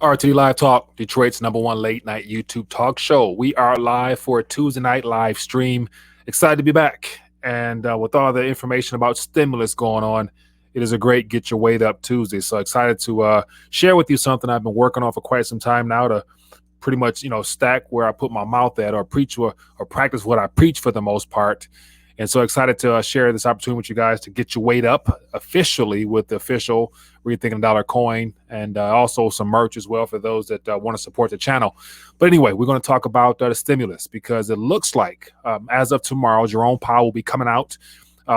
RTD Live Talk, Detroit's #1 late night YouTube talk show. We are live for a Tuesday night live stream. Excited to be back. And with all the information about stimulus going on, it is a great Get Your Weight Up Tuesday. So excited to share with you something I've been working on for quite some time now to pretty much, stack where I put my mouth at or preach or practice what I preach for the most part. And so excited to share this opportunity with you guys to get your weight up officially with the official Rethinking Dollar coin and also some merch as well for those that want to support the channel. But anyway, we're going to talk about the stimulus because it looks like as of tomorrow, Jerome Powell will be coming out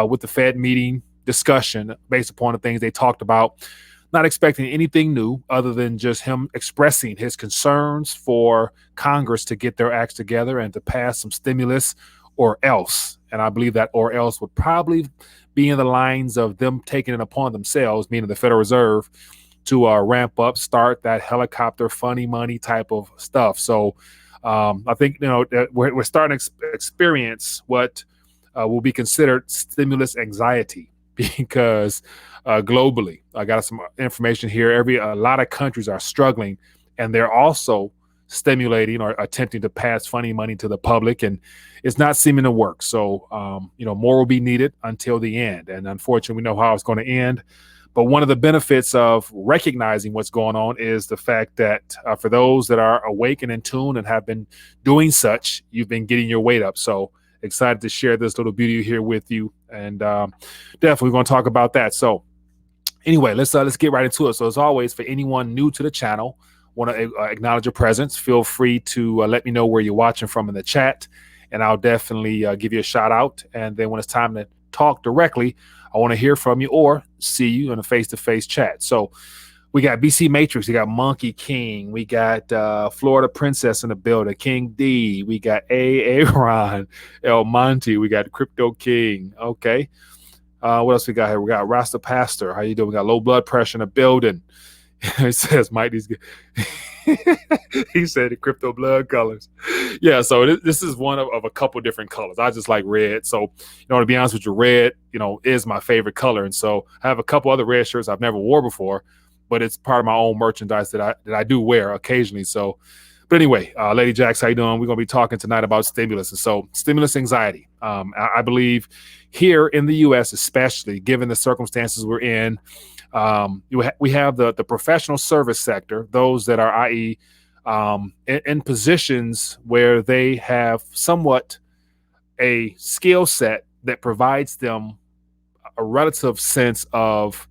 with the Fed meeting discussion based upon the things they talked about. Not expecting anything new other than just him expressing his concerns for Congress to get their acts together and to pass some stimulus or else. And I believe that or else would probably be in the lines of them taking it upon themselves, meaning the Federal Reserve, to ramp up, start that helicopter funny money type of stuff. So I think, we're starting to experience what will be considered stimulus anxiety because globally, I got some information here. A lot of countries are struggling, and they're also stimulating or attempting to pass funny money to the public, and it's not seeming to work. So, more will be needed until the end. And unfortunately, we know how it's going to end. But one of the benefits of recognizing what's going on is the fact that for those that are awake and in tune and have been doing such, you've been getting your weight up. So excited to share this little video here with you. And definitely going to talk about that. So anyway, let's get right into it. So as always, for anyone new to the channel, want to acknowledge your presence, feel free to let me know where you're watching from in the chat, and I'll definitely give you a shout out. And then when it's time to talk directly, I want to hear from you or see you in a face-to-face chat. So we got BC Matrix, we got Monkey King, we got Florida Princess in the building, King D, we got Aaron, El Monte, we got Crypto King. Okay. What else we got here? We got Rasta Pastor. How you doing? We got low blood pressure in the building. It says Mike, these he said the crypto blood colors. Yeah, so this is one of a couple different colors. I just like red. So, to be honest with you, red, is my favorite color. And so I have a couple other red shirts I've never wore before, but it's part of my own merchandise that I do wear occasionally. So, but anyway, Lady Jax, how you doing? We're going to be talking tonight about stimulus. And so stimulus anxiety. I believe here in the U.S., especially given the circumstances we're in, we have the professional service sector, those that are, i.e., in positions where they have somewhat a skill set that provides them a relative sense of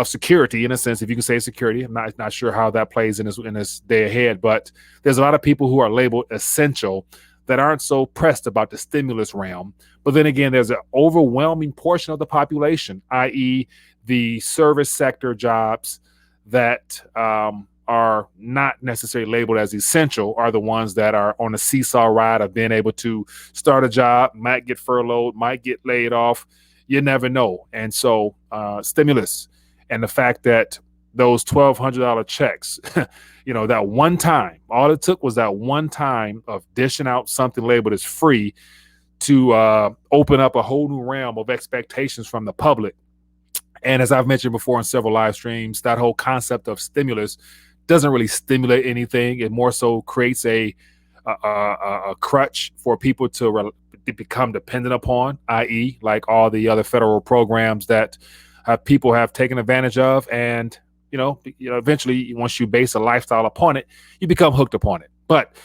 security, in a sense, if you can say security. I'm not sure how that plays in this day ahead, but there's a lot of people who are labeled essential that aren't so pressed about the stimulus realm. But then again, there's an overwhelming portion of the population, i.e., the service sector jobs that are not necessarily labeled as essential, are the ones that are on a seesaw ride of being able to start a job, might get furloughed, might get laid off. You never know. And so stimulus and the fact that those $1,200 checks, that one time, all it took was that one time of dishing out something labeled as free to open up a whole new realm of expectations from the public. And as I've mentioned before in several live streams, that whole concept of stimulus doesn't really stimulate anything. It more so creates a crutch for people to become dependent upon, i.e., like all the other federal programs that people have taken advantage of. And eventually, once you base a lifestyle upon it, you become hooked upon it. But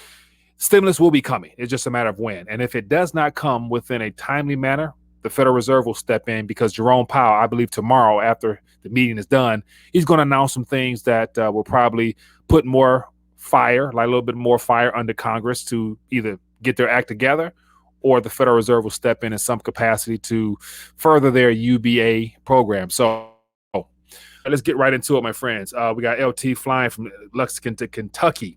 stimulus will be coming. It's just a matter of when. And if it does not come within a timely manner, the Federal Reserve will step in, because Jerome Powell, I believe tomorrow after the meeting is done, he's going to announce some things that will probably put more fire, like a little bit more fire under Congress to either get their act together, or the Federal Reserve will step in some capacity to further their UBA program. So let's get right into it, my friends. We got LT flying from Lexington to Kentucky.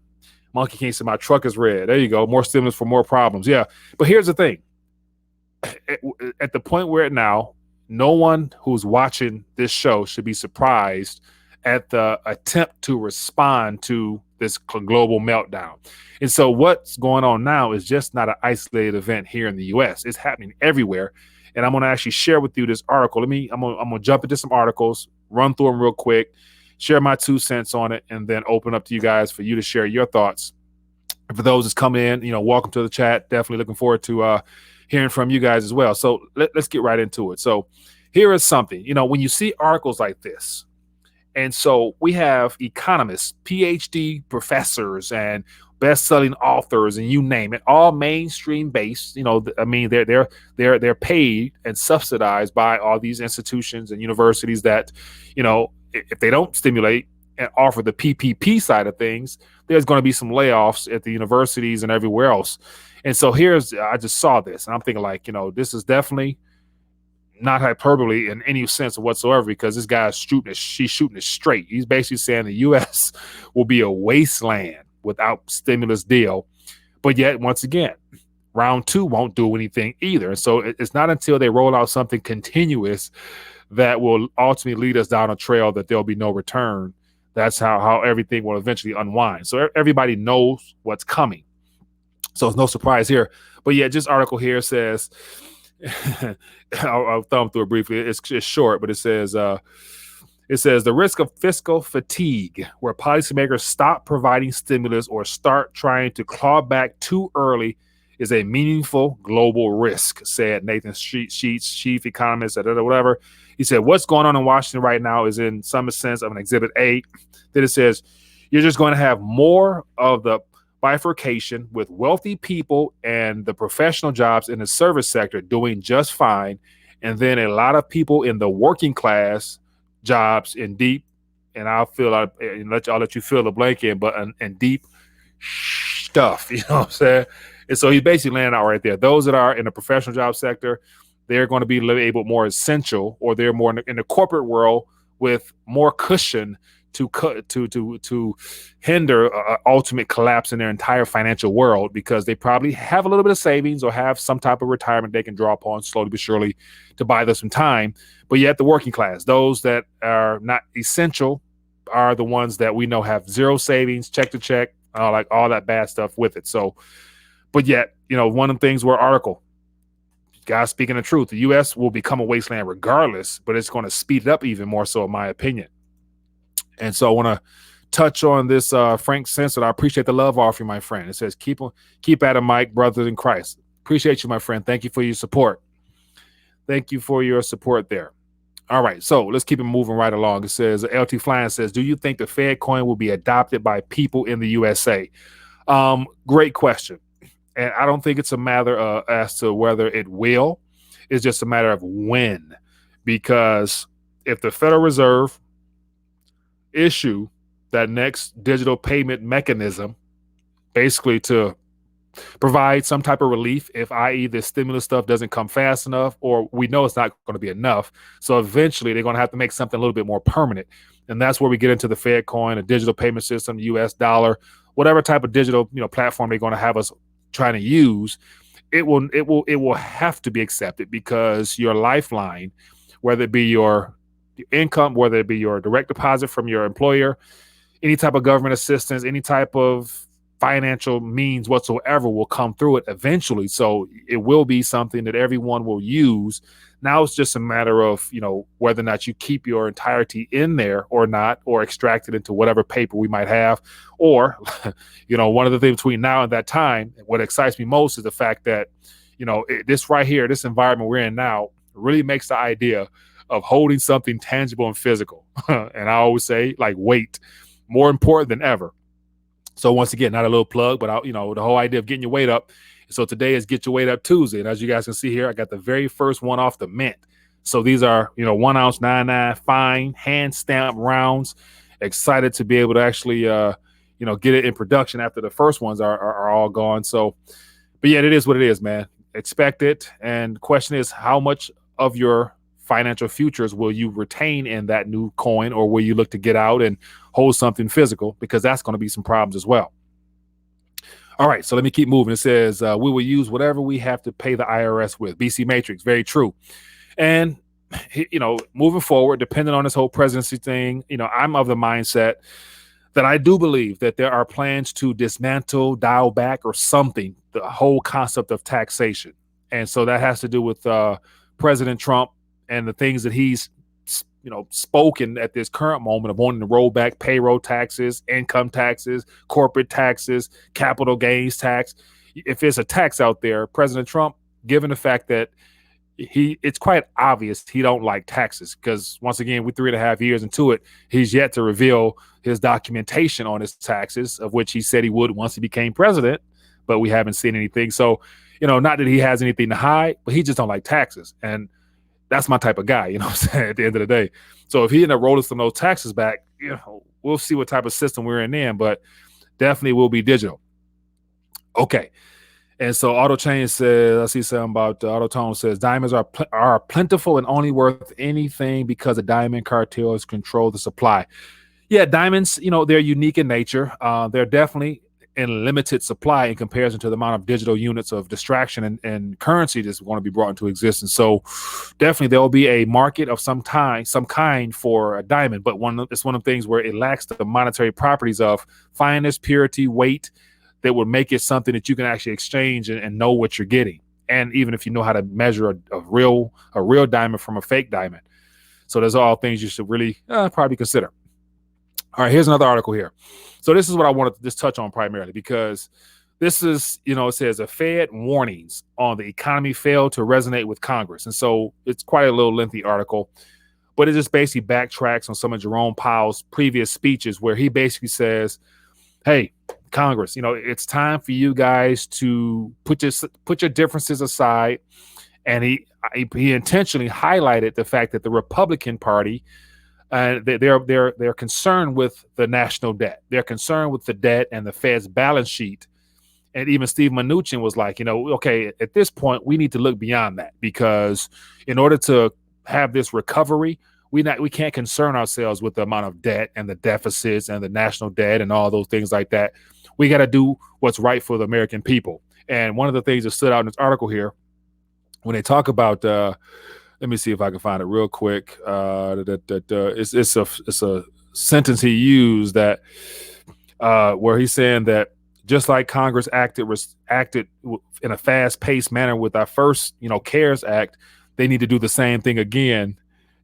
Monkey King said, my truck is red. There you go. More stimulus for more problems. Yeah. But here's the thing. At the point we're at now, no one who's watching this show should be surprised at the attempt to respond to this global meltdown. And so what's going on now is just not an isolated event here in the U.S. It's happening everywhere. And I'm going to actually share with you this article. I'm going to jump into some articles, run through them real quick, share my 2 cents on it, and then open up to you guys for you to share your thoughts. And for those that's coming in, welcome to the chat. Definitely looking forward to hearing from you guys as well. So let's get right into it. So here is something, when you see articles like this, and so we have economists, PhD professors, and best-selling authors, and you name it, all mainstream based. I mean, they're paid and subsidized by all these institutions and universities that, if they don't stimulate and offer the PPP side of things, there's going to be some layoffs at the universities and everywhere else. And so I just saw this, and I'm thinking like, this is definitely not hyperbole in any sense whatsoever, because this guy's she's shooting it straight. He's basically saying the U.S. will be a wasteland without stimulus deal. But yet, once again, round two won't do anything either. And so it's not until they roll out something continuous that will ultimately lead us down a trail that there'll be no return. That's how everything will eventually unwind. So everybody knows what's coming. So it's no surprise here. But yeah, just article here says, I'll thumb through it briefly. It's short, but it says the risk of fiscal fatigue, where policymakers stop providing stimulus or start trying to claw back too early, is a meaningful global risk, said Nathan Sheets, chief economist at whatever. He said, what's going on in Washington right now is in some sense of an exhibit A. Then it says, you're just going to have more of the bifurcation, with wealthy people and the professional jobs in the service sector doing just fine, and then a lot of people in the working class jobs in deep, and I'll let you fill the blank in, but in deep stuff, you know what I'm saying? And so he's basically laying out right there. Those that are in the professional job sector, they're going to be labeled more essential, or they're more in the corporate world with more cushion to hinder ultimate collapse in their entire financial world, because they probably have a little bit of savings or have some type of retirement they can draw upon slowly but surely to buy them some time. But yet the working class, those that are not essential, are the ones that we know have zero savings, check to check, like all that bad stuff with it. So, but yet, one of the things where article, guys speaking the truth, the U.S. will become a wasteland regardless, but it's going to speed it up even more so, in my opinion. And so I want to touch on this Frank Censored. I appreciate the love offering, my friend. It says, keep at it, Mike, brothers in Christ. Appreciate you, my friend. Thank you for your support. Thank you for your support there. All right, so let's keep it moving right along. It says, LT Flying says, do you think the Fed coin will be adopted by people in the USA? Great question. And I don't think it's a matter as to whether it will. It's just a matter of when. Because if the Federal Reserve issue that next digital payment mechanism, basically to provide some type of relief, if i.e. the stimulus stuff doesn't come fast enough, or we know it's not going to be enough, so eventually they're going to have to make something a little bit more permanent. And that's where we get into the Fed coin, a digital payment system, the US dollar, whatever type of digital platform they're going to have us trying to use. It will have to be accepted, because your lifeline, whether it be your income, whether it be your direct deposit from your employer, any type of government assistance, any type of financial means whatsoever, will come through it eventually. So it will be something that everyone will use. Now it's just a matter of, whether or not you keep your entirety in there or not, or extract it into whatever paper we might have. Or, one of the things between now and that time, what excites me most is the fact that, this right here, this environment we're in now, really makes the idea of holding something tangible and physical. And I always say, like, weight, more important than ever. So once again, not a little plug, but the whole idea of getting your weight up. So today is Get Your Weight Up Tuesday. And as you guys can see here, I got the very first one off the mint. So these are, 1 ounce 99 fine hand stamped rounds. Excited to be able to actually, get it in production after the first ones are all gone. So, but yeah, it is what it is, man. Expect it. And the question is, how much of your financial futures will you retain in that new coin, or will you look to get out and hold something physical? Because that's going to be some problems as well. All right, so let me keep moving. It says, we will use whatever we have to pay the IRS with. BC Matrix, very true. And, moving forward, depending on this whole presidency thing, I'm of the mindset that I do believe that there are plans to dismantle, dial back, or something, the whole concept of taxation. And so that has to do with President Trump and the things that he's spoken at this current moment of wanting to roll back payroll taxes, income taxes, corporate taxes, capital gains tax. If there's a tax out there, President Trump, given the fact that it's quite obvious he don't like taxes, because once again, we're 3.5 years into it, he's yet to reveal his documentation on his taxes, of which he said he would once he became president, but we haven't seen anything. So, not that he has anything to hide, but he just don't like taxes. And that's my type of guy, what I'm saying, at the end of the day. So if he ended up rolling some of those taxes back, we'll see what type of system we're in then, but definitely will be digital. Okay. And so Auto Chain says, I see something about Auto Tone says, diamonds are plentiful and only worth anything because the diamond cartels control the supply. Yeah, diamonds, they're unique in nature. They're definitely in limited supply in comparison to the amount of digital units of distraction and currency that's going to be brought into existence. So definitely there will be a market of some kind for a diamond, but it's one of the things where it lacks the monetary properties of fineness, purity, weight, that would make it something that you can actually exchange and know what you're getting. And even if you know how to measure a real diamond from a fake diamond. So there's all things you should really probably consider. All right, here's another article here. So this is what I wanted to just touch on primarily, because this is, it says a Fed warnings on the economy failed to resonate with Congress. And so it's quite a little lengthy article, but it just basically backtracks on some of Jerome Powell's previous speeches, where he basically says, hey, Congress, it's time for you guys to put your differences aside. And he intentionally highlighted the fact that the Republican Party, they're concerned with the national debt. They're concerned with the debt and the Fed's balance sheet. And even Steve Mnuchin was like, okay, at this point, we need to look beyond that, because in order to have this recovery, we can't concern ourselves with the amount of debt and the deficits and the national debt and all those things like that. We got to do what's right for the American people. And one of the things that stood out in this article here, when they talk about, let me see if I can find it real quick. It's a sentence he used that where he's saying that just like Congress acted in a fast-paced manner with our first, CARES Act, they need to do the same thing again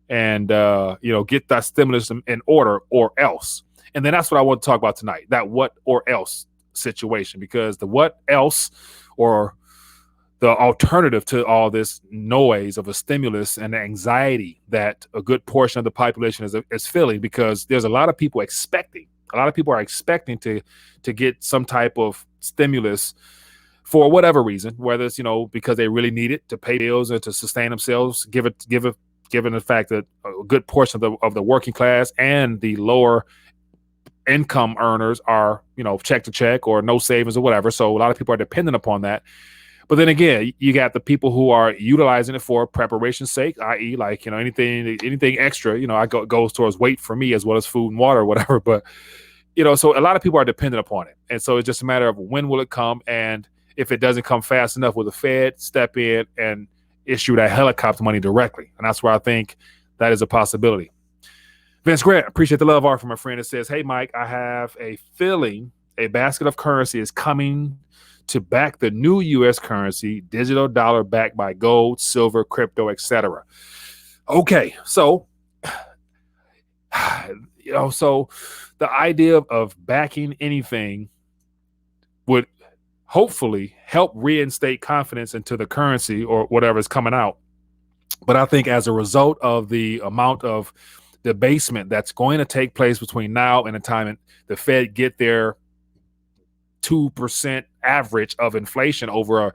and get that stimulus in order, or else. And then that's what I want to talk about tonight, that what or else situation, because the what else, or the alternative to all this noise of a stimulus and the anxiety that a good portion of the population is feeling, because there's a lot of people are expecting to get some type of stimulus for whatever reason, whether it's, because they really need it to pay bills and to sustain themselves, given the fact that a good portion of the working class and the lower income earners are, check to check or no savings or whatever. So a lot of people are dependent upon that. But then again, you got the people who are utilizing it for preparation's sake, i.e., like, anything extra, goes towards weight for me, as well as food and water or whatever. But, so a lot of people are dependent upon it. And so it's just a matter of when will it come? And if it doesn't come fast enough, will the Fed step in and issue that helicopter money directly? And that's where I think that is a possibility. Vince Grant, appreciate the love art from my friend. It says, hey, Mike, I have a feeling a basket of currency is coming to back the new U.S. currency, digital dollar backed by gold, silver, crypto, etc. Okay, so, so the idea of backing anything would hopefully help reinstate confidence into the currency or whatever is coming out. But I think as a result of the amount of debasement that's going to take place between now and the time the Fed get their 2% average of inflation over a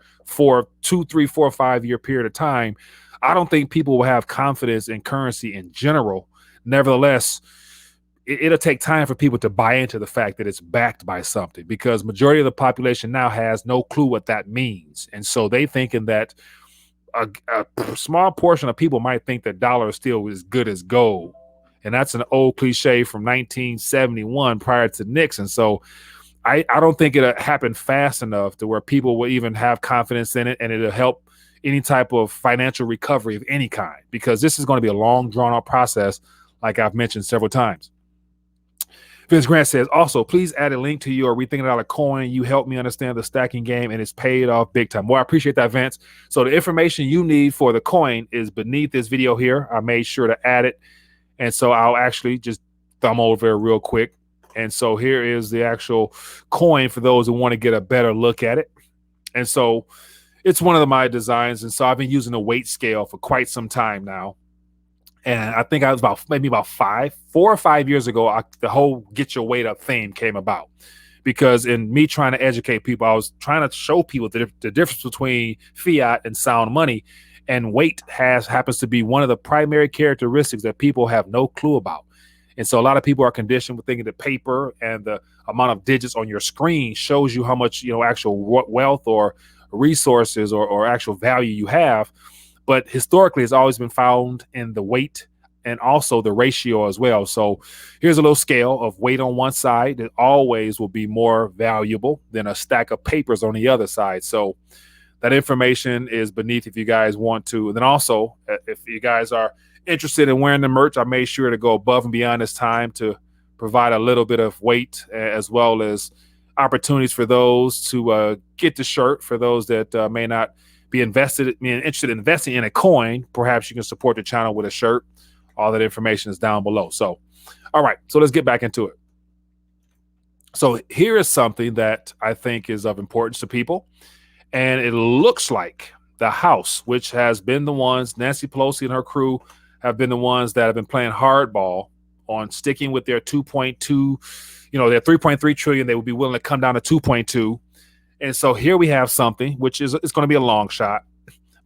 2, 3, 4, 5 year period of time, I don't think people will have confidence in currency in general. Nevertheless, it'll take time for people to buy into the fact that it's backed by something, because majority of the population now has no clue what that means. And so they thinking that a small portion of people might think that dollar is still as good as gold. And that's an old cliche from 1971 prior to Nixon. So I don't think it'll happen fast enough to where people will even have confidence in it, and it'll help any type of financial recovery of any kind, because this is going to be a long, drawn-out process, like I've mentioned several times. Vince Grant says, also, please add a link to your Rethinking About a Coin. You helped me understand the stacking game, and it's paid off big time. Well, I appreciate that, Vince. So the information you need for the coin is beneath this video here. I made sure to add it And so I'll actually just thumb over it real quick. And so here is the actual coin for those who want to get a better look at it. And so it's one of my designs. And so I've been using a weight scale for quite some time now. And I think I was about 4 or 5 years ago, the whole get your weight up thing came about. Because in me trying to educate people, I was trying to show people the difference between fiat and sound money. And weight happens to be one of the primary characteristics that people have no clue about. And so a lot of people are conditioned with thinking the paper and the amount of digits on your screen shows you how much, actual wealth or resources or actual value you have. But historically, it's always been found in the weight and also the ratio as well. So here's a little scale of weight on one side that always will be more valuable than a stack of papers on the other side. So that information is beneath if you guys want to. And then also, if you guys are interested in wearing the merch, I made sure to go above and beyond this time to provide a little bit of weight as well as opportunities for those to get the shirt. For those that may not be interested in investing in a coin, perhaps you can support the channel with a shirt. All that information is down below. So, all right, so let's get back into it. So here is something that I think is of importance to people. And it looks like the House, which has been the ones, Nancy Pelosi and her crew have been the ones that have been playing hardball on sticking with their 2.2, their 3.3 trillion. They would be willing to come down to 2.2. And so here we have something, which is it's going to be a long shot,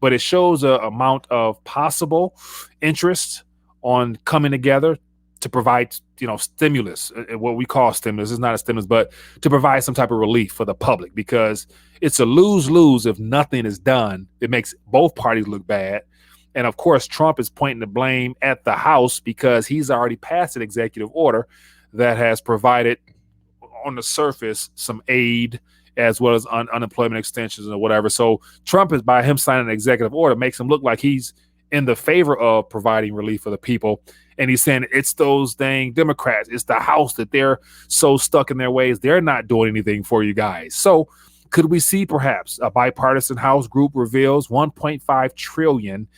but it shows an amount of possible interest on coming together to provide, stimulus, what we call stimulus. It's not a stimulus, but to provide some type of relief for the public, because it's a lose-lose if nothing is done. It makes both parties look bad. And of course, Trump is pointing the blame at the House because he's already passed an executive order that has provided on the surface some aid as well as unemployment extensions or whatever. So Trump is, by him signing an executive order, makes him look like he's in the favor of providing relief for the people. And he's saying it's those dang Democrats, it's the House that they're so stuck in their ways. They're not doing anything for you guys. So could we see perhaps a bipartisan House group reveals 1.5 trillion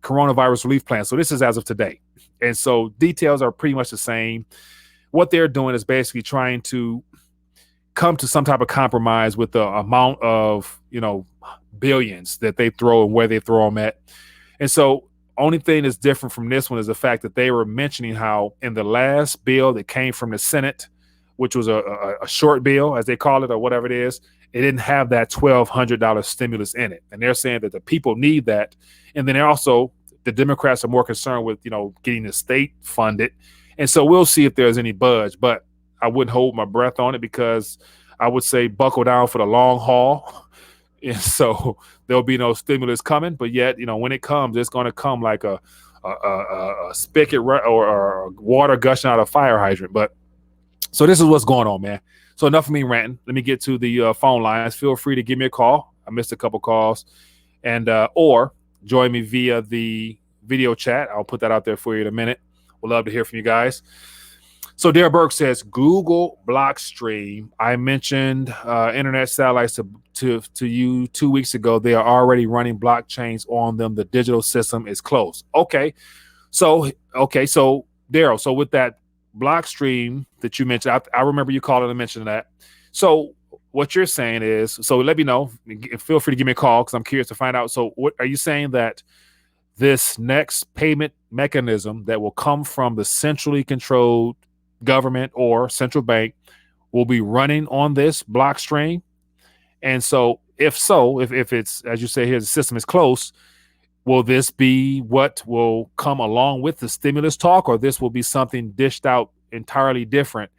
coronavirus relief plan? So this is as of today. And so details are pretty much the same. What they're doing is basically trying to come to some type of compromise with the amount of, billions that they throw and where they throw them at. And so only thing that's different from this one is the fact that they were mentioning how in the last bill that came from the Senate, which was a short bill, as they call it, or whatever it is, it didn't have that $1,200 stimulus in it. And they're saying that the people need that. And then they're also, the Democrats are more concerned with, getting the state funded. And so we'll see if there's any budge, but I wouldn't hold my breath on it, because I would say buckle down for the long haul. And so there'll be no stimulus coming, but yet, when it comes, it's going to come like a spigot or water gushing out of a fire hydrant. But so this is what's going on, man. So enough of me ranting. Let me get to the phone lines. Feel free to give me a call. I missed a couple calls, and or join me via the video chat. I'll put that out there for you in a minute. We'd love to hear from you guys. So Dare Burke says, Google Blockstream. I mentioned internet satellites to you 2 weeks ago. They are already running blockchains on them. The digital system is closed. Okay. So Daryl, so with that Blockstream that you mentioned, I remember you calling and mentioning that. So what you're saying is, so let me know. Feel free to give me a call because I'm curious to find out. So what are you saying, that this next payment mechanism that will come from the centrally controlled government or central bank will be running on this Blockstream? And so if it's, as you say here, the system is close, will this be what will come along with the stimulus talk, or this will be something dished out entirely different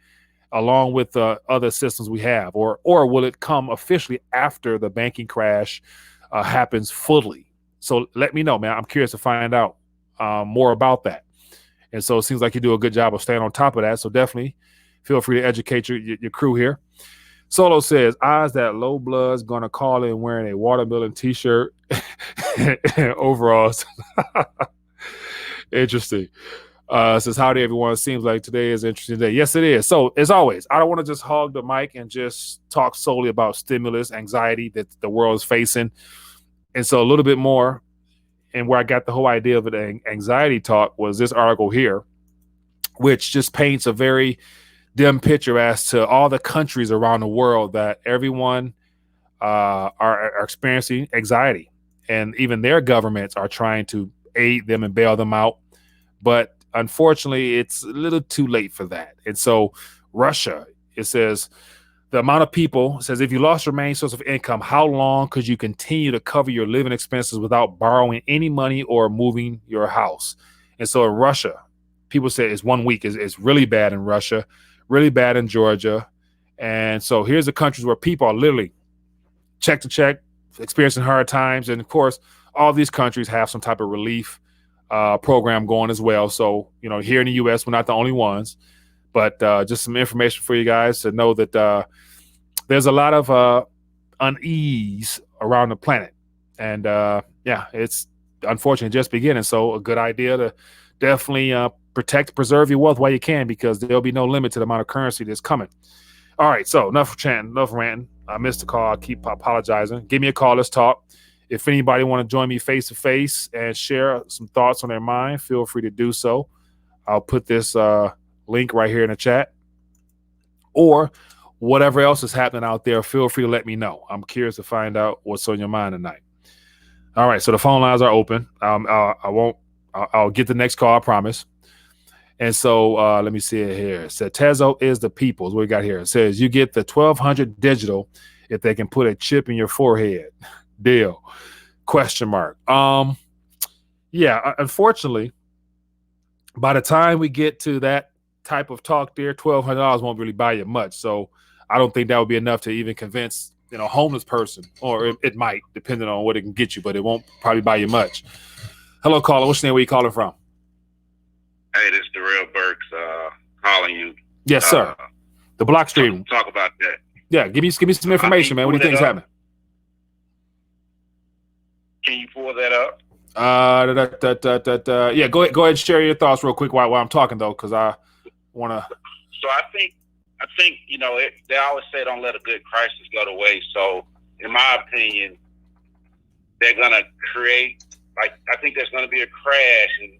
along with the other systems we have, or will it come officially after the banking crash happens fully? So let me know, man. I'm curious to find out more about that. And so it seems like you do a good job of staying on top of that. So definitely feel free to educate your crew here. Solo says, odds that Low Blood's going to call in wearing a watermelon t-shirt and overalls. Interesting. Says, howdy, everyone. Seems like today is an interesting day. Yes, it is. So as always, I don't want to just hog the mic and just talk solely about stimulus, anxiety that the world is facing. And so a little bit more, and where I got the whole idea of the anxiety talk was this article here. which just paints a very dim picture as to all the countries around the world that everyone are experiencing anxiety, and even their governments are trying to aid them and bail them out. But unfortunately, it's a little too late for that. And so, Russia, it says the amount of people says if you lost your main source of income, how long could you continue to cover your living expenses without borrowing any money or moving your house? And so in Russia, people say it's 1 week. It's really bad in Russia, really bad in Georgia. And so here's the countries where people are literally check to check, experiencing hard times. And of course, all these countries have some type of relief program going as well. So, here in the U.S., we're not the only ones, but just some information for you guys to know that there's a lot of unease around the planet. And it's unfortunately just beginning. So a good idea to definitely preserve your wealth while you can, because there'll be no limit to the amount of currency that's coming. All right, so enough chanting, enough ranting. I missed the call. I keep apologizing. Give me a call. Let's talk. If anybody want to join me face to face and share some thoughts on their mind, feel free to do so. I'll put this link right here in the chat. Or whatever else is happening out there, feel free to let me know. I'm curious to find out what's on your mind tonight. All right, so the phone lines are open. I'll get the next call, I promise. And so let me see it here. It said Tezo is the people's. What we got here? It says you get the 1200 digital if they can put a chip in your forehead. Deal. Question mark. Unfortunately, by the time we get to that type of talk there, $1,200 won't really buy you much. So I don't think that would be enough to even convince a homeless person, or it might, depending on what it can get you, but it won't probably buy you much. Hello, caller. What's your name? Where you calling from? Hey, this is Darrell Burks calling you. Yes, sir. The block stream. Talk about that. Yeah, give me some information, man. What do you think is happening? Can you pull that up? Yeah, go ahead and share your thoughts real quick while I'm talking, though, because I want to. So I think they always say don't let a good crisis go to waste. So in my opinion, they're gonna create, I think there's gonna be a crash, and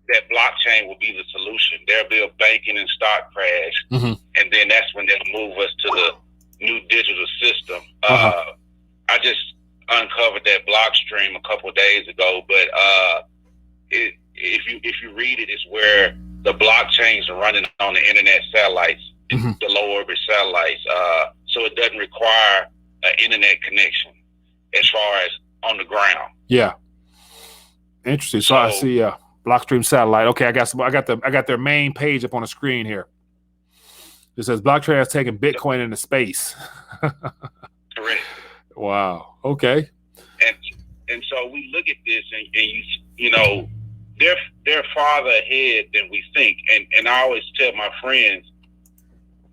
that blockchain will be the solution. There'll be a banking and stock crash, and then that's when they'll move us to the new digital system. I just uncovered that block stream a couple of days ago, but if you read it, it's where the blockchains are running on the internet satellites, the low orbit satellites, so it doesn't require an internet connection as far as on the ground. Yeah, interesting. So I see Blockstream satellite. Okay, I got their main page up on the screen here. It says Blockstream has taken Bitcoin into space. Correct. Wow. Okay. And so we look at this, and they're farther ahead than we think. And I always tell my friends,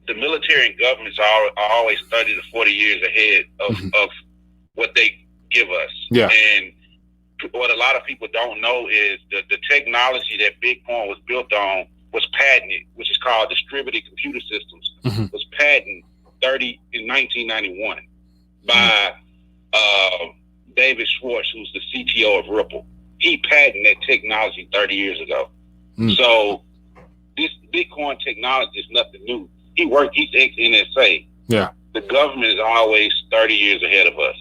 the military and governments are always 30 to 40 years ahead of what they give us. Yeah. And what a lot of people don't know is the technology that Bitcoin was built on was patented, which is called distributed computer systems, was patented in 1991 by David Schwartz, who's the CTO of Ripple. He patented that technology 30 years ago. So this Bitcoin technology is nothing new. He's ex-NSA. Yeah. The government is always 30 years ahead of us.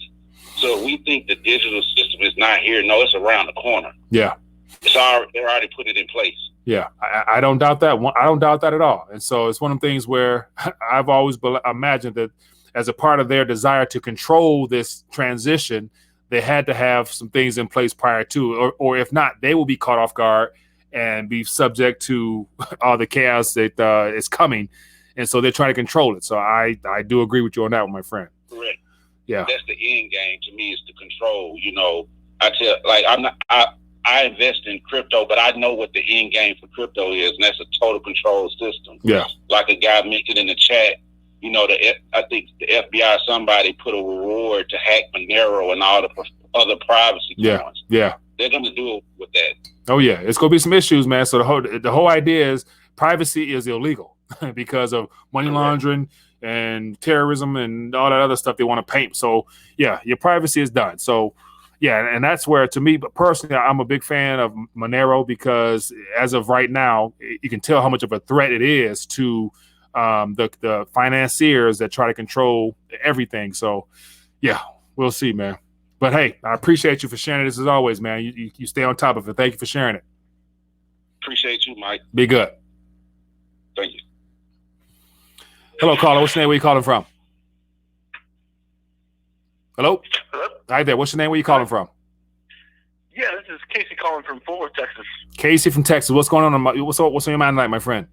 So we think the digital system is not here. No, it's around the corner. Yeah. They're already put it in place. Yeah, I don't doubt that. I don't doubt that at all. And so it's one of the things where I've always imagined that as a part of their desire to control this transition, they had to have some things in place prior to, or if not, they will be caught off guard and be subject to all the chaos that is coming. And so they're trying to control it. So I do agree with you on that one, my friend. Correct. Yeah. That's the end game to me, is to control. I invest in crypto, but I know what the end game for crypto is, and that's a total control system. Yeah. Like a guy mentioned in the chat, I think the FBI, somebody put a reward to hack Monero and all the other privacy coins. Yeah. They're going to do it with that. Oh yeah, it's going to be some issues, man. So the whole idea is privacy is illegal because of money laundering and terrorism and all that other stuff they want to paint. So yeah, your privacy is done. So Yeah, and that's where, to me, but personally, I'm a big fan of Monero because as of right now, you can tell how much of a threat it is to the financiers that try to control everything. So, yeah, we'll see, man. But hey, I appreciate you for sharing this as always, man. You stay on top of it. Thank you for sharing it. Appreciate you, Mike. Be good. Thank you. Hello, caller. What's your name? Where you calling from? Hello? Hello? Hi there. What's your name? Where you calling from? Yeah, this is Casey calling from Fort Worth, Texas. Casey from Texas. What's going on? What's on your mind tonight, my friend?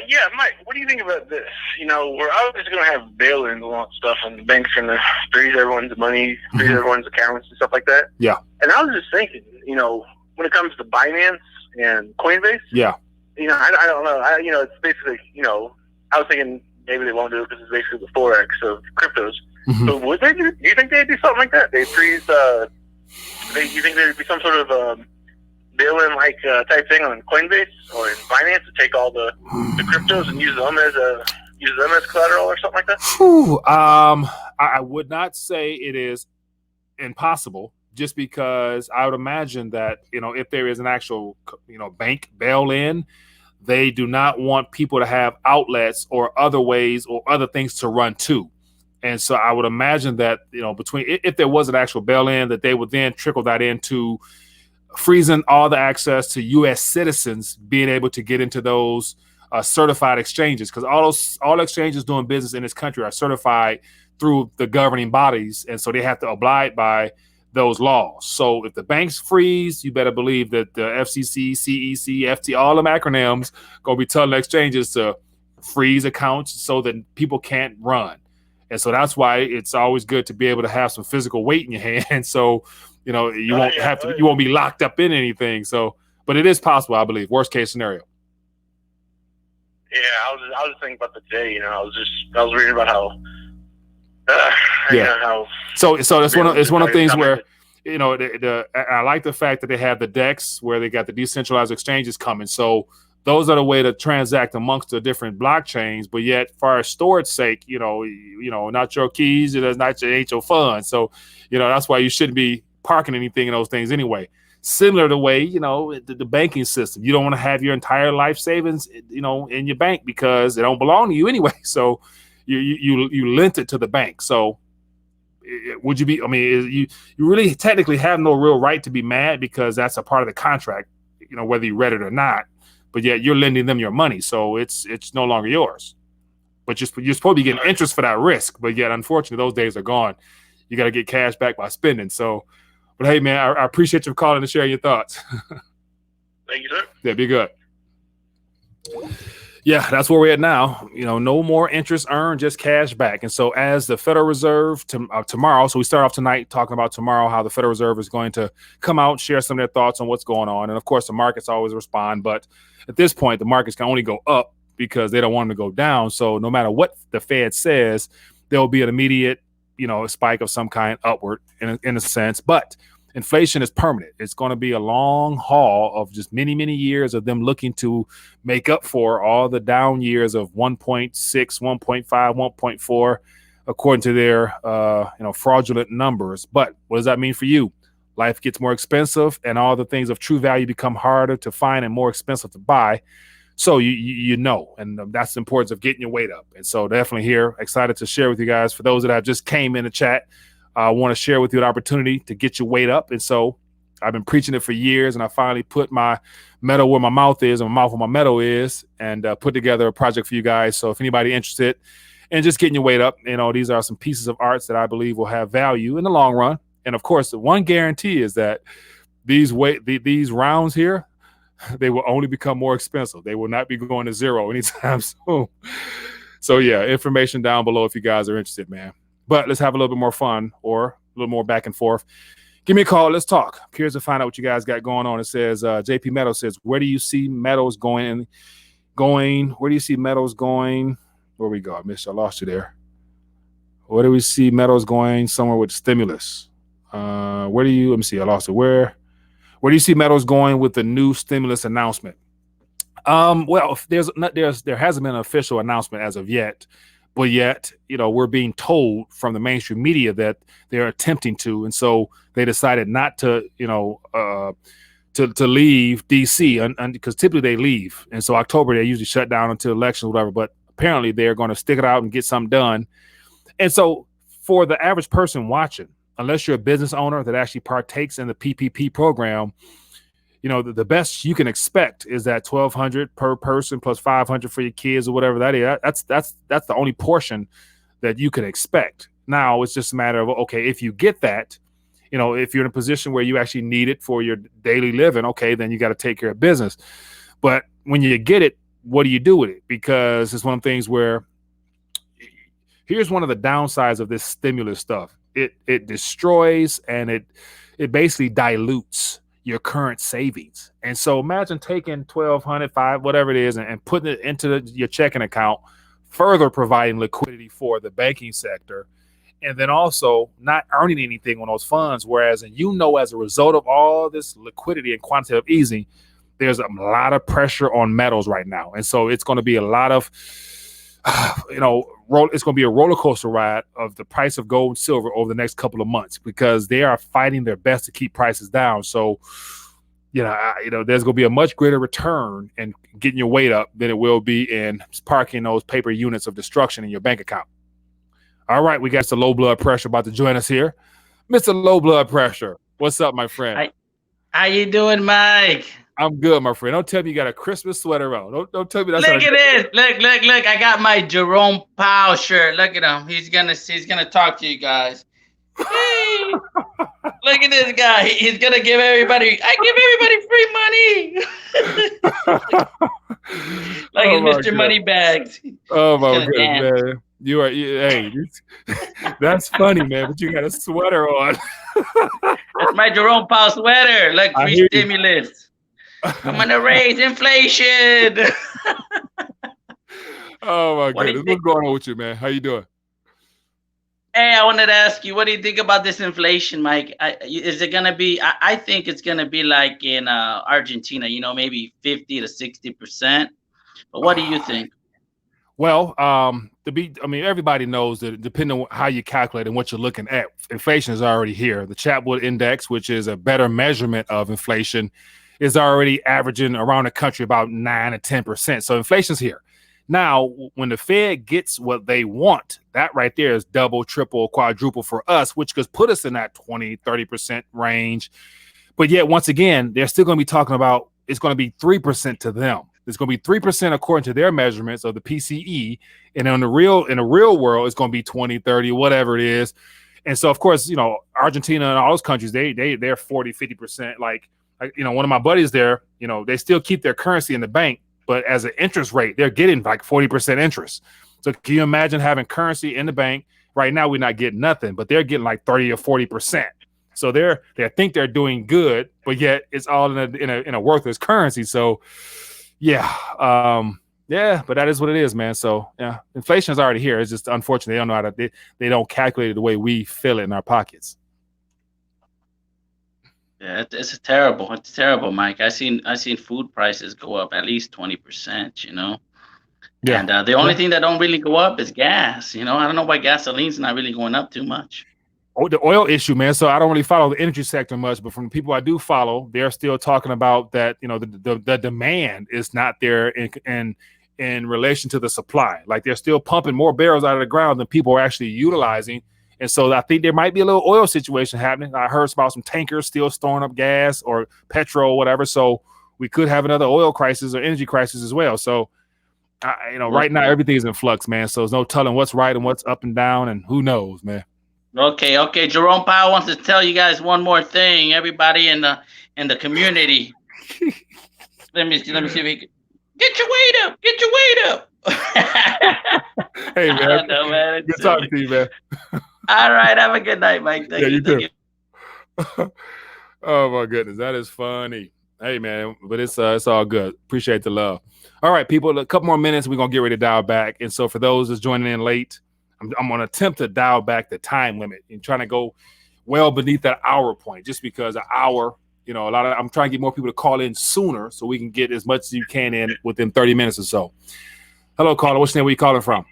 Yeah, Mike, what do you think about this? You know, we're obviously going to have bail-ins and all that stuff, and the bank's going to freeze everyone's money, freeze everyone's accounts and stuff like that. Yeah. And I was just thinking, you know, when it comes to Binance and Coinbase, yeah, you know, I don't know. You know, it's basically, you know, I was thinking maybe they won't do it because it's basically the forex of cryptos. But would they do? Do you think they'd do something like that? They freeze. Do you think there'd be some sort of bail-in like type thing on Coinbase or in Binance to take all the cryptos and use them as collateral or something like that? Whew, I would not say it is impossible, just because I would imagine that, you know, if there is an actual, you know, bank bail-in, they do not want people to have outlets or other ways or other things to run to. And so I would imagine that, you know, if there was an actual bail-in, that they would then trickle that into freezing all the access to U.S. citizens being able to get into those certified exchanges, because all exchanges doing business in this country are certified through the governing bodies, and so they have to abide by those laws. So if the banks freeze, you better believe that the FCC, CEC, FT, all them acronyms gonna be telling exchanges to freeze accounts so that people can't run. And so that's why it's always good to be able to have some physical weight in your hand. So, you know, you won't be locked up in anything. So, but it is possible, I believe. Worst case scenario. Yeah, I was thinking about the day. You know, I was reading about how. You know, how. So it's one of the things where, you know, I like the fact that they have the DEX where they got the decentralized exchanges coming. So those are the way to transact amongst the different blockchains, but yet, for storage sake, you know, not your keys, it ain't your funds. So, you know, that's why you shouldn't be parking anything in those things anyway. Similar to the way, you know, the banking system, you don't want to have your entire life savings, you know, in your bank because it don't belong to you anyway. So you lent it to the bank. So would you be? I mean, you really technically have no real right to be mad because that's a part of the contract, you know, whether you read it or not. But yet you're lending them your money, so it's no longer yours. But you're supposed to be getting interest for that risk. But yet, unfortunately, those days are gone. You got to get cash back by spending. So, but hey, man, I appreciate you calling and sharing your thoughts. Thank you, sir. Yeah, be good. Yeah, that's where we're at now. You know, no more interest earned, just cash back. And so as the Federal Reserve tomorrow, so we start off tonight talking about tomorrow, how the Federal Reserve is going to come out, share some of their thoughts on what's going on. And of course, the markets always respond. But at this point, the markets can only go up because they don't want them to go down. So no matter what the Fed says, there will be an immediate, you know, spike of some kind upward in a sense. But inflation is permanent. It's going to be a long haul of just many, many years of them looking to make up for all the down years of 1.6, 1.5, 1.4, according to their fraudulent numbers. But what does that mean for you? Life gets more expensive, and all the things of true value become harder to find and more expensive to buy. So you know, and that's the importance of getting your weight up. And so definitely here, excited to share with you guys. For those that have just came in the chat, I want to share with you an opportunity to get your weight up. And so I've been preaching it for years, and I finally put my metal where my mouth is and my mouth where my metal is, and put together a project for you guys. So if anybody interested in just getting your weight up, you know, these are some pieces of arts that I believe will have value in the long run. And of course, the one guarantee is that these rounds here, they will only become more expensive. They will not be going to zero anytime soon. So yeah, information down below if you guys are interested, man. But let's have a little bit more fun, or a little more back and forth. Give me a call. Let's talk. I'm curious to find out what you guys got going on. It says, JP Meadows says, where do you see metals going? Where do you see metals going? Where we go? I lost you there. Where do we see metals going? Somewhere with stimulus. Let me see. I lost it. Where do you see metals going with the new stimulus announcement? Well, there hasn't been an official announcement as of yet. but yet, we're being told from the mainstream media that they're attempting to, and so they decided not to, to leave DC, because typically they leave, and so October they usually shut down until elections, whatever. But apparently they're going to stick it out and get something done. And so for the average person watching, unless you're a business owner that actually partakes in the PPP program, the best you can expect is that $1,200 per person plus $500 for your kids or whatever that is. That's the only portion that you can expect. Now it's just a matter of, okay, if you get that, if you're in a position where you actually need it for your daily living, okay, then you got to take care of business. But when you get it, what do you do with it? Because it's one of the things where, here's one of the downsides of this stimulus stuff. It destroys and it basically dilutes your current savings. And so imagine taking $1,200, $500, whatever it is, and putting it into your checking account, further providing liquidity for the banking sector, and then also not earning anything on those funds. Whereas, as a result of all this liquidity and quantitative easing, there's a lot of pressure on metals right now. And so it's going to be a lot of, it's going to be a roller coaster ride of the price of gold and silver over the next couple of months, because they are fighting their best to keep prices down. So, there's going to be a much greater return in getting your weight up than it will be in parking those paper units of destruction in your bank account. All right, we got Mr. Low Blood Pressure about to join us here. Mr. Low Blood Pressure, what's up, my friend? How you doing, Mike? I'm good, my friend. Don't tell me you got a Christmas sweater on. Don't tell me that's. Look at this. Look. I got my Jerome Powell shirt. Look at him. He's gonna talk to you guys. Hey, look at this guy. He's gonna give everybody. I give everybody free money. Like it's Mr. Moneybags. Oh my goodness, man. Hey, that's funny, man. But you got a sweater on. That's my Jerome Powell sweater. Look, free stimulus. I'm gonna raise inflation. Oh my goodness. What's going on with you, man? How you doing? Hey, I wanted to ask you, what do you think about this inflation, Mike? Is it gonna be? I think it's gonna be like in Argentina, maybe 50 to 60%. But what do you think? Well, everybody knows that depending on how you calculate and what you're looking at, inflation is already here. The Chapwood Index, which is a better measurement of inflation, is already averaging around the country about 9 to 10%. So inflation's here. Now, when the Fed gets what they want, that right there is double, triple, quadruple for us, which could put us in that 20, 30% range. But yet, once again, they're still going to be talking about it's going to be 3% to them. It's going to be 3% according to their measurements of the PCE. And in the real world, it's going to be 20, 30, whatever it is. And so, of course, Argentina and all those countries, they're 40, 50%. Like, one of my buddies there, they still keep their currency in the bank, but as an interest rate, they're getting like 40% interest. So can you imagine having currency in the bank? Right now, we're not getting nothing, but they're getting like 30 or 40%. So they think they're doing good, but yet it's all in a worthless currency. So yeah, but that is what it is, man. So yeah, inflation is already here. It's just unfortunate they don't know how to. They don't calculate it the way we feel it in our pockets. Yeah, it's terrible. It's terrible, Mike. I seen food prices go up at least 20%. Yeah. And the only thing that don't really go up is gas. I don't know why gasoline's not really going up too much. Oh, the oil issue, man. So I don't really follow the energy sector much, but from the people I do follow, they're still talking about that. The demand is not there in relation to the supply. Like they're still pumping more barrels out of the ground than people are actually utilizing. And so I think there might be a little oil situation happening. I heard about some tankers still storing up gas or petrol, or whatever. So we could have another oil crisis or energy crisis as well. So, right now everything is in flux, man. So there's no telling what's right and what's up and down, and who knows, man. Okay. Jerome Powell wants to tell you guys one more thing. Everybody in the community. let me see if he can get your weight up. Get your weight up. Hey man, good talking to you, man. All right, have a good night, Mike. Thank you too. Oh my goodness, that is funny. Hey man, but it's all good. Appreciate the love. All right, people, a couple more minutes. We're gonna get ready to dial back. And so for those that's joining in late, I'm gonna attempt to dial back the time limit and trying to go well beneath that hour point, just because an hour, I'm trying to get more people to call in sooner so we can get as much as you can in within 30 minutes or so. Hello, caller. What's your name? Where you calling from?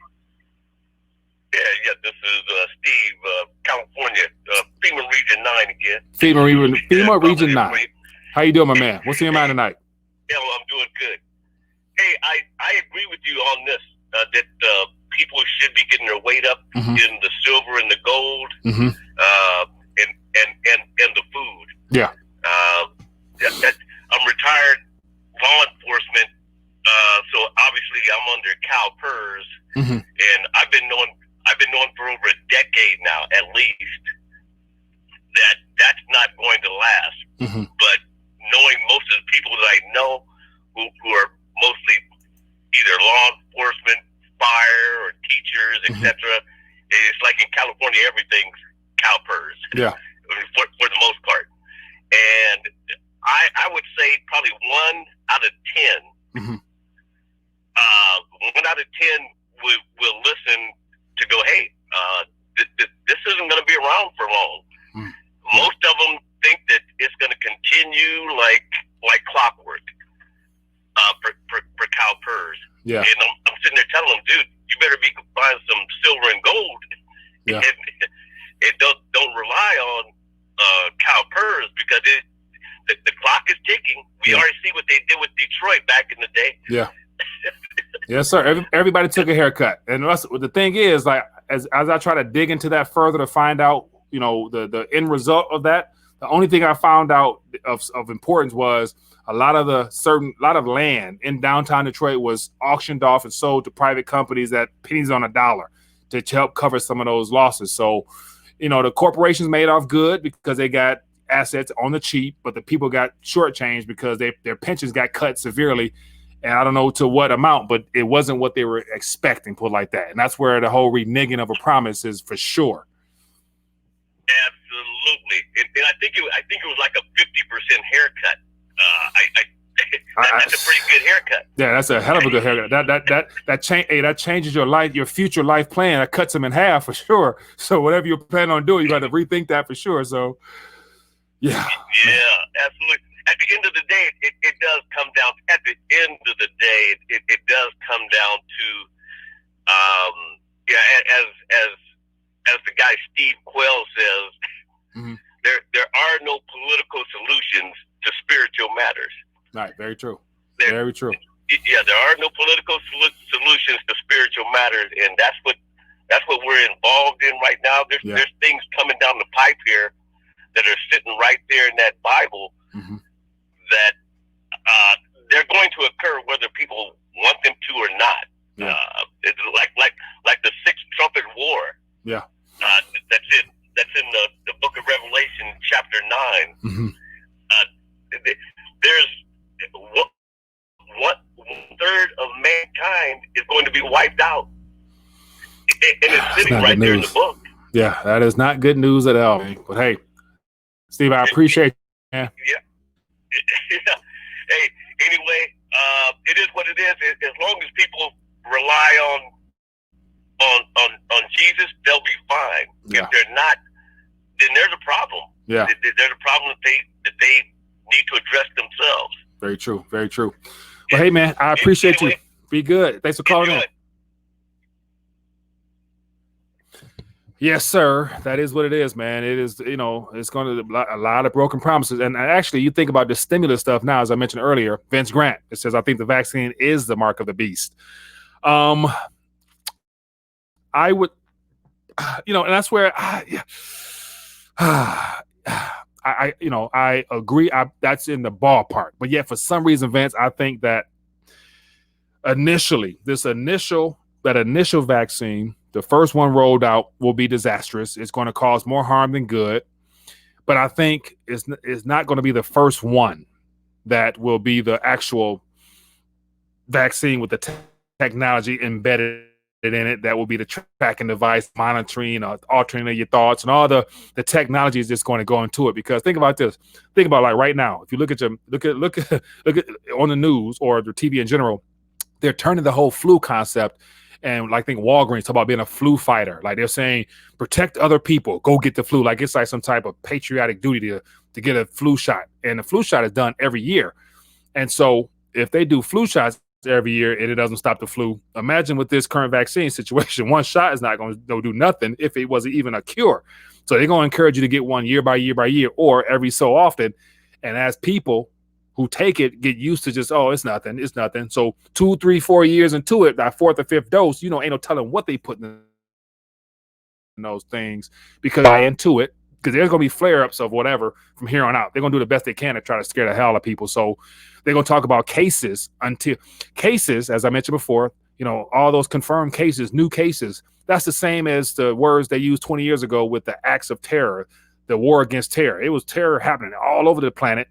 Yeah, this is Steve, California, FEMA Region 9 again. FEMA Region 9. How you doing, my man? What's in your mind tonight? Yeah, well, I'm doing good. Hey, I agree with you on this, that people should be getting their weight up in the silver and the gold, and the food. Yeah. I'm retired law enforcement, so obviously I'm under CalPERS, and I've been knowing for over a decade now, at least, that's not going to last. But knowing most of the people that I know who are mostly either law enforcement, fire, or teachers, etc., it's like in California, everything's CalPERS. Yeah. For the most part. And I would say probably 1 out of 10. 1 out of 10 will listen to go, hey, this isn't going to be around for long. Most of them think that it's going to continue like clockwork for CalPERS. Yeah. And I'm sitting there telling them, dude, you better be buying some silver and gold. Yeah. And don't rely on CalPERS, because the clock is ticking. We already see what they did with Detroit back in the day. Yeah. Yes, sir. Everybody took a haircut, and the thing is, like, as I try to dig into that further to find out, the end result of that, the only thing I found out of importance was a lot of land in downtown Detroit was auctioned off and sold to private companies at pennies on a dollar to help cover some of those losses. So, the corporations made off good because they got assets on the cheap, but the people got shortchanged because their pensions got cut severely. And I don't know to what amount, but it wasn't what they were expecting, put like that. And that's where the whole reneging of a promise is, for sure. Absolutely. And I think it was like a 50% haircut. That's a pretty good haircut. Yeah, that's a hell of a good haircut. That changes your life, your future life plan. That cuts them in half for sure. So whatever you plan on doing, you got to rethink that for sure. So, yeah. Yeah, absolutely. At the end of the day, it does come down. At the end of the day, it does come down to, as the guy Steve Quell says, there are no political solutions to spiritual matters. Right, very true. Very true. Yeah, there are no political solutions to spiritual matters, and that's what we're involved in right now. There's things coming down the pipe here that are sitting right there in that Bible that they're going to occur whether people want them to or not. Yeah. It's like the Sixth Trumpet War. Yeah. That's in the Book of Revelation, chapter 9. There's one-third of mankind is going to be wiped out, and it's sitting right there in the book. Yeah, that is not good news at all. But hey, Steve, I appreciate you, man. Yeah. Hey, anyway, it is what it is. As long as people rely on Jesus, they'll be fine. Yeah. If they're not, then there's a problem. Yeah. There's a problem that they need to address themselves. Very true. Very true. Well, hey, man, I appreciate you. Be good. Thanks for calling in. Yes, sir. That is what it is, man. It is, it's going to be a lot of broken promises. And actually, you think about the stimulus stuff now, as I mentioned earlier, Vince Grant, it says, I think the vaccine is the mark of the beast. I would, and that's where I agree. That's in the ballpark. But yet, for some reason, Vince, I think that initially, that initial vaccine, the first one rolled out, will be disastrous. It's going to cause more harm than good. But I think it's not going to be the first one that will be the actual vaccine with the technology embedded in it. That will be the tracking device, monitoring, altering your thoughts, and all the technology is just going to go into it. Because think about this. Think about, like, right now, if you look at on the news or the TV in general, they're turning the whole flu concept. And like, I think Walgreens talk about being a flu fighter. Like, they're saying, protect other people, go get the flu. Like, it's like some type of patriotic duty to get a flu shot. And the flu shot is done every year. And so if they do flu shots, every year and it doesn't stop the flu. Imagine with this current vaccine situation, one shot is not going to do nothing if it wasn't even a cure. So they're going to encourage you to get one year by year by year or every so often. And as people who take it get used to just, oh, it's nothing. So 2, 3, 4 years into it, that 4th or 5th dose, ain't no telling what they put in those things because I into it. Because there's going to be flare-ups of whatever from here on out. They're going to do the best they can to try to scare the hell out of people. So they're going to talk about cases, as I mentioned before, all those confirmed cases, new cases. That's the same as the words they used 20 years ago with the acts of terror, the war against terror. It was terror happening all over the planet.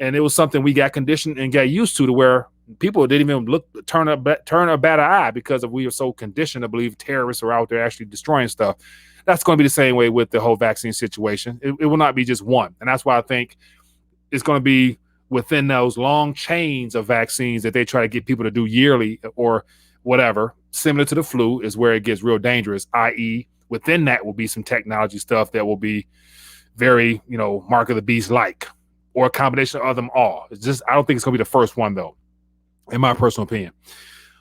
And it was something we got conditioned and got used to where people didn't even turn a bad eye because we were so conditioned to believe terrorists are out there actually destroying stuff. That's going to be the same way with the whole vaccine situation. It will not be just one. And that's why I think it's going to be within those long chains of vaccines that they try to get people to do yearly or whatever, similar to the flu, is where it gets real dangerous, i.e. within that will be some technology stuff that will be very, mark of the beast like, or a combination of them all. It's just, I don't think it's going to be the first one, though, in my personal opinion.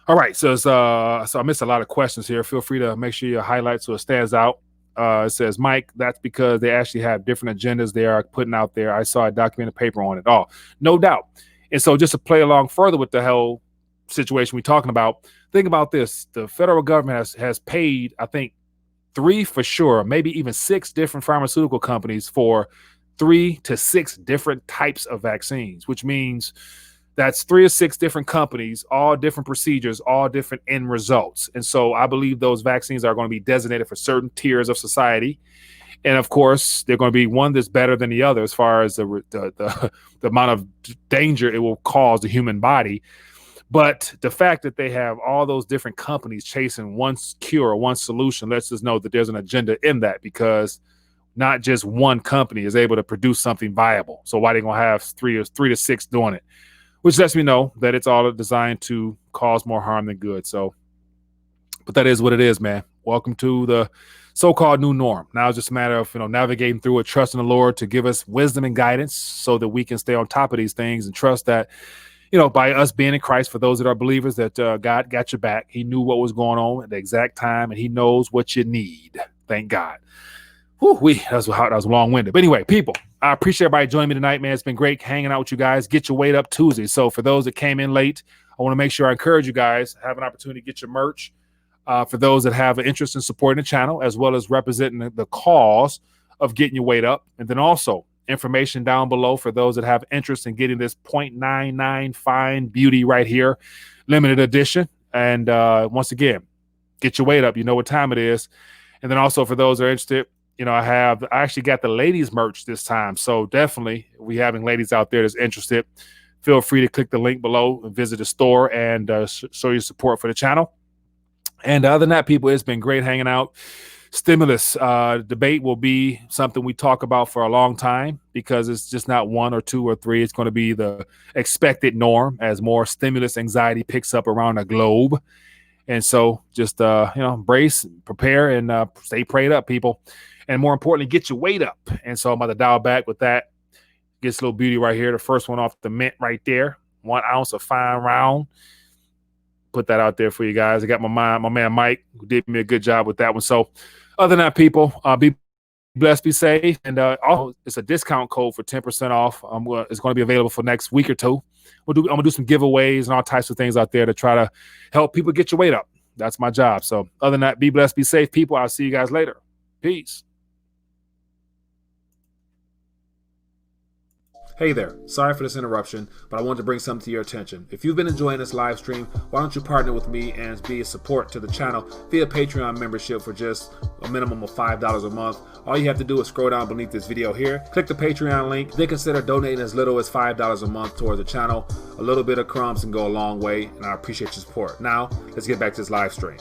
All right, so I missed a lot of questions here. Feel free to make sure you highlight so it stands out. It says, Mike, that's because they actually have different agendas they are putting out there. I saw a documented paper on it. Oh, no doubt. And so just to play along further with the whole situation we're talking about, think about this. The federal government has paid, I think, 3 for sure, maybe even 6 different pharmaceutical companies for 3 to 6 different types of vaccines, which means that's 3 or 6 different companies, all different procedures, all different end results. And so I believe those vaccines are going to be designated for certain tiers of society. And of course, they're going to be one that's better than the other as far as the amount of danger it will cause the human body. But the fact that they have all those different companies chasing one cure or one solution lets us know that there's an agenda in that, because not just one company is able to produce something viable. So why are they going to have 3 to 6 doing it? Which lets me know that it's all designed to cause more harm than good. So, but that is what it is, man. Welcome to the so-called new norm. Now it's just a matter of, navigating through it, trusting the Lord to give us wisdom and guidance so that we can stay on top of these things and trust that, by us being in Christ, for those that are believers, that God got your back. He knew what was going on at the exact time, and he knows what you need. Thank God. That was long-winded. But anyway, people, I appreciate everybody joining me tonight, man. It's been great hanging out with you guys. Get your weight up Tuesday. So for those that came in late, I want to make sure I encourage you guys, have an opportunity to get your merch. For those that have an interest in supporting the channel, as well as representing the cause of getting your weight up. And then also information down below for those that have interest in getting this 0.99 fine beauty right here, limited edition. And once again, get your weight up. You know what time it is. And then also for those that are interested, I actually got the ladies merch this time. So definitely, we having ladies out there that's interested, feel free to click the link below and visit the store and show your support for the channel. And other than that, people, it's been great hanging out. Stimulus debate will be something we talk about for a long time, because it's just not 1 or 2 or 3. It's going to be the expected norm as more stimulus anxiety picks up around the globe. And so just, brace, prepare, and stay prayed up, people. And more importantly, get your weight up. And so I'm about to dial back with that. Get this little beauty right here. The first one off the mint right there. 1 ounce of fine round. Put that out there for you guys. I got my man Mike, who did me a good job with that one. So other than that, people, be blessed, be safe. And it's a discount code for 10% off. It's going to be available for next week or 2. I'm going to do some giveaways and all types of things out there to try to help people get your weight up. That's my job. So other than that, be blessed, be safe, people. I'll see you guys later. Peace. Hey there, sorry for this interruption, but I wanted to bring something to your attention. If you've been enjoying this live stream, why don't you partner with me and be a support to the channel via Patreon membership for just a minimum of $5 a month. All you have to do is scroll down beneath this video here, click the Patreon link, then consider donating as little as $5 a month towards the channel. A little bit of crumbs can go a long way, and I appreciate your support. Now, let's get back to this live stream.